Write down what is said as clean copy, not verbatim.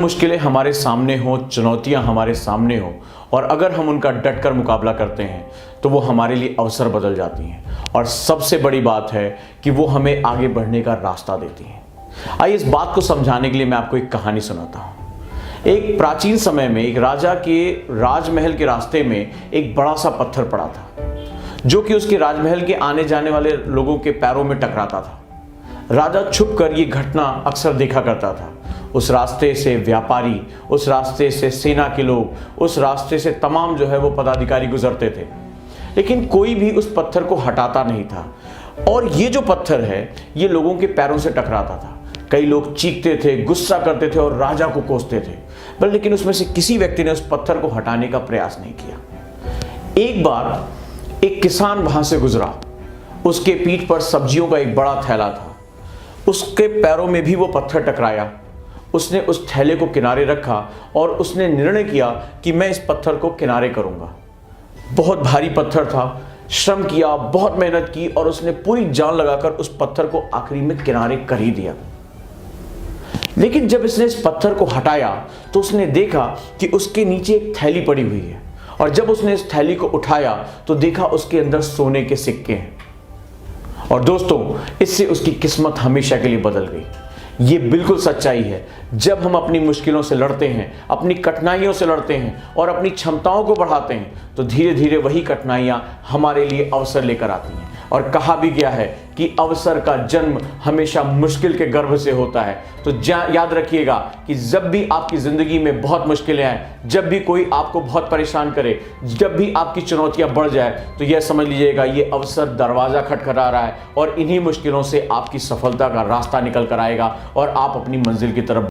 मुश्किलें हमारे सामने हो, चुनौतियां हमारे सामने हो और अगर हम उनका डटकर मुकाबला करते हैं तो वो हमारे लिए अवसर बदल जाती हैं और सबसे बड़ी बात है कि वो हमें आगे बढ़ने का रास्ता देती हैं। आइए इस बात को समझाने के लिए मैं आपको एक कहानी सुनाता हूँ। एक प्राचीन समय में एक राजा के राजमहल के रास्ते में एक बड़ा सा पत्थर पड़ा था जो कि उसके राजमहल के आने जाने वाले लोगों के पैरों में टकराता था। राजा छुपकर ये घटना अक्सर देखा करता था। उस रास्ते से व्यापारी, उस रास्ते से सेना के लोग, उस रास्ते से तमाम वो पदाधिकारी गुजरते थे, लेकिन कोई भी उस पत्थर को हटाता नहीं था। और ये जो पत्थर है ये लोगों के पैरों से टकराता था। कई लोग चीखते थे, गुस्सा करते थे और राजा को कोसते थे, पर लेकिन उसमें से किसी व्यक्ति ने उस पत्थर को हटाने का प्रयास नहीं किया। एक बार एक किसान वहां से गुजरा। उसके पीठ पर सब्जियों का एक बड़ा थैला था। उसके पैरों में भी वो पत्थर टकराया। उसने उस थैले को किनारे रखा और उसने निर्णय किया कि मैं इस पत्थर को किनारे करूंगा। बहुत भारी पत्थर था, श्रम किया, बहुत मेहनत की और उसने पूरी जान लगाकर उस पत्थर को आखिरी में किनारे कर ही दिया। लेकिन जब इसने इस पत्थर को हटाया तो उसने देखा कि उसके नीचे एक थैली पड़ी हुई है और जब उसने इस थैली को उठाया तो देखा उसके अंदर सोने के सिक्के हैं। और दोस्तों, इससे उसकी किस्मत हमेशा के लिए बदल गई। ये बिल्कुल सच्चाई है। जब हम अपनी मुश्किलों से लड़ते हैं, अपनी कठिनाइयों से लड़ते हैं और अपनी क्षमताओं को बढ़ाते हैं तो धीरे धीरे वही कठिनाइयां हमारे लिए अवसर लेकर आती हैं। और कहा भी गया है कि अवसर का जन्म हमेशा मुश्किल के गर्भ से होता है। तो याद रखिएगा कि जब भी आपकी जिंदगी में बहुत मुश्किलें आए, जब भी कोई आपको बहुत परेशान करे, जब भी आपकी चुनौतियां बढ़ जाए तो यह समझ लीजिएगा ये अवसर दरवाजा खटखटा रहा है और इन्हीं मुश्किलों से आपकी सफलता का रास्ता निकल कर आएगा और आप अपनी मंजिल की तरफ